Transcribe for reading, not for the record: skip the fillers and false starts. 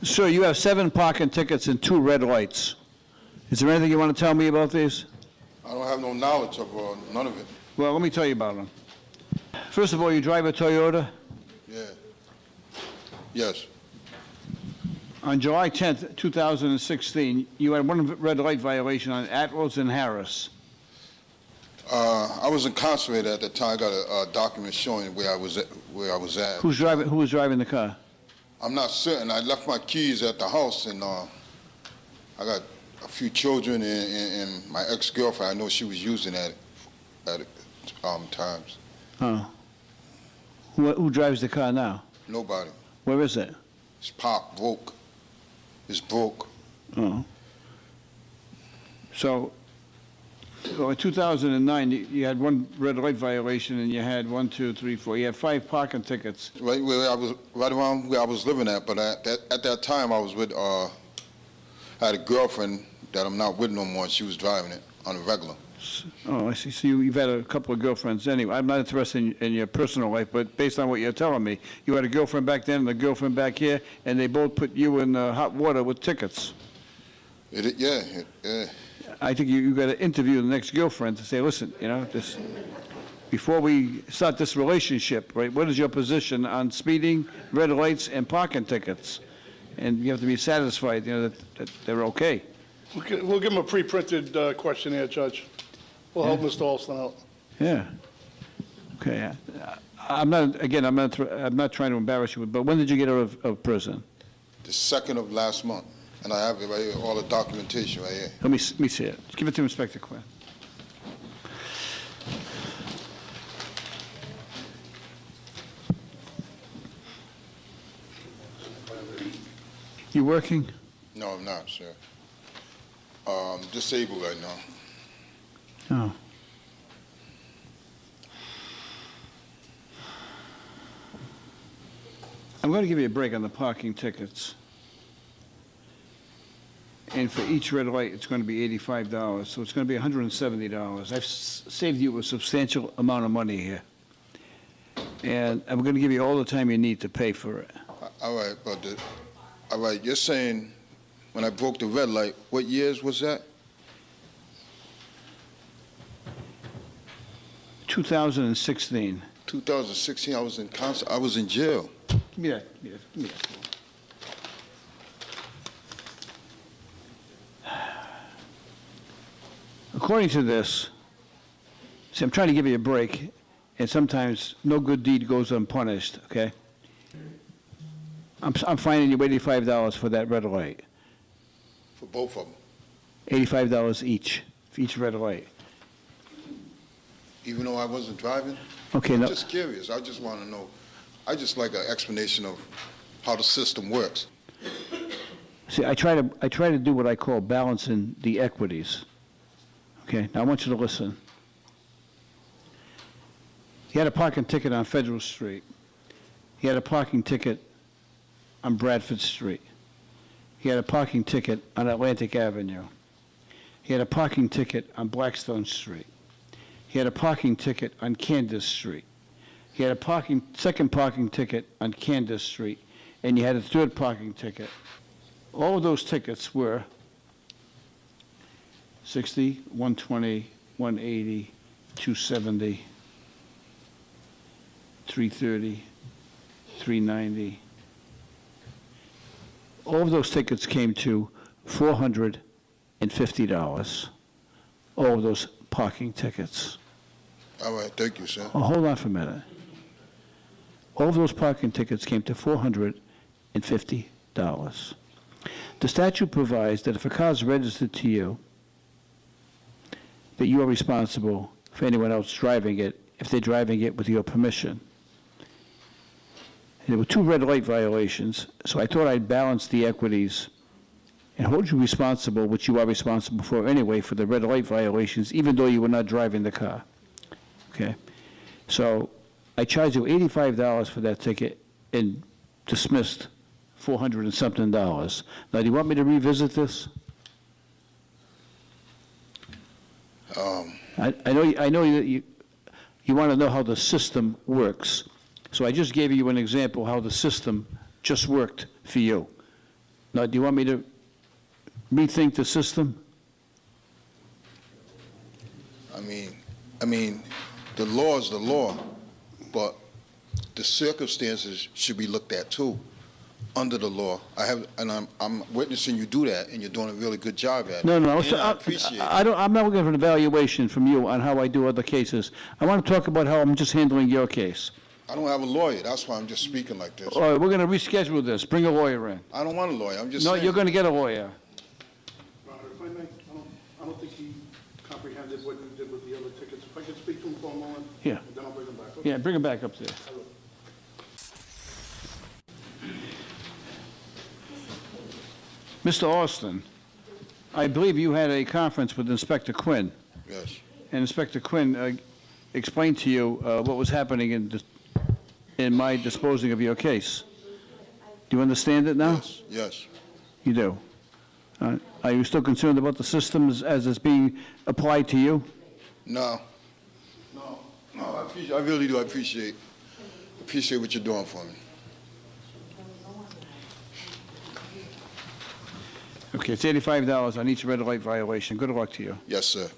Sir, you have 7 parking tickets and 2 red lights. Is there anything you want to tell me about these? I don't have no knowledge of none of it. Well, let me tell you about them. First of all, you drive a Toyota? Yeah. Yes. On July 10th, 2016, you had 1 red light violation on Atwells and Harris. I was incarcerated at the time. I got a document showing where I was at. Who was driving the car? I'm not certain. I left my keys at the house, and I got a few children and my ex-girlfriend. I know she was using that at times. Oh. Who drives the car now? Nobody. Where is it? It's parked, broke. It's broke. Oh. So, well, in 2009, you had 1 red light violation, and you had 1, 2, 3, 4. You had 5 parking tickets. Right where I was, right around where I was living at. But at that time, I was with, I had a girlfriend that I'm not with no more. And she was driving it on a regular. Oh, I see. So you've had a couple of girlfriends anyway. I'm not interested in your personal life, but based on what you're telling me, you had a girlfriend back then and a girlfriend back here, and they both put you in hot water with tickets. Yeah. I think you got to interview the next girlfriend to say, listen, you know, this, before we start this relationship, right, what is your position on speeding, red lights, and parking tickets? And you have to be satisfied, you know, that they're okay. We'll give him a pre-printed questionnaire, Judge. We'll help Mr. Olson out. Yeah. Okay. I'm not trying to embarrass you, but when did you get out of prison? The 2nd of last month. And I have it right here, all the documentation right here. Let me see it. Give it to Inspector Quinn. You working? No, I'm not, sir. I'm disabled right now. Oh. I'm going to give you a break on the parking tickets. And for each red light, it's going to be $85, so it's going to be $170. I've saved you a substantial amount of money here. And I'm going to give you all the time you need to pay for it. All right, but all right, you're saying when I broke the red light, what years was that? 2016. 2016, I was in jail. Give me that. Give me that. According to this, see, I'm trying to give you a break, and sometimes no good deed goes unpunished, okay? I'm fining you $85 for that red light. For both of them? $85 each, for each red light. Even though I wasn't driving? Okay, I'm no. just curious. I just want to know. I just like an explanation of how the system works. See, I try to do what I call balancing the equities. Okay, now I want you to listen. He had a parking ticket on Federal Street. He had a parking ticket on Bradford Street. He had a parking ticket on Atlantic Avenue. He had a parking ticket on Blackstone Street. He had a parking ticket on Candace Street. He had a second parking ticket on Candace Street, and you had a third parking ticket. All of those tickets were 60, 120, 180, 270, 330, 390. All of those tickets came to $450. All of those parking tickets. All right, thank you, sir. Oh, hold on for a minute. All of those parking tickets came to $450. The statute provides that if a car is registered to you, that you are responsible for anyone else driving it if they're driving it with your permission. And there were 2 red light violations, so I thought I'd balance the equities and hold you responsible, which you are responsible for anyway, for the red light violations, even though you were not driving the car. Okay? So I charged you $85 for that ticket and dismissed $400 and something. Now, do you want me to revisit this? I know that you want to know how the system works. So I just gave you an example how the system just worked for you. Now, do you want me to rethink the system? I mean, the law is the law, but the circumstances should be looked at too, under the law. I'm witnessing you do that, and you're doing a really good job at it. No, no, And I appreciate it. I'm not looking for an evaluation from you on how I do other cases. I want to talk about how I'm just handling your case. I don't have a lawyer. That's why I'm just speaking like this. All right, we're going to reschedule this. Bring a lawyer in. I don't want a lawyer. I'm just No, saying. you're going to get a lawyer. Robert, if I may, I don't think he comprehended what you did with the other tickets. If I could speak to him for a moment? Yeah. And then I'll bring him back. Okay? Yeah, bring him back up there. I will. Mr. Austin, I believe you had a conference with Inspector Quinn, Yes. and Inspector Quinn explained to you what was happening in my disposing of your case. Do you understand it now? Yes. Yes. You do. Are you still concerned about the systems as it's being applied to you? No. I really do. I appreciate what you're doing for me. Okay, it's $85 on each red light violation. Good luck to you. Yes, sir.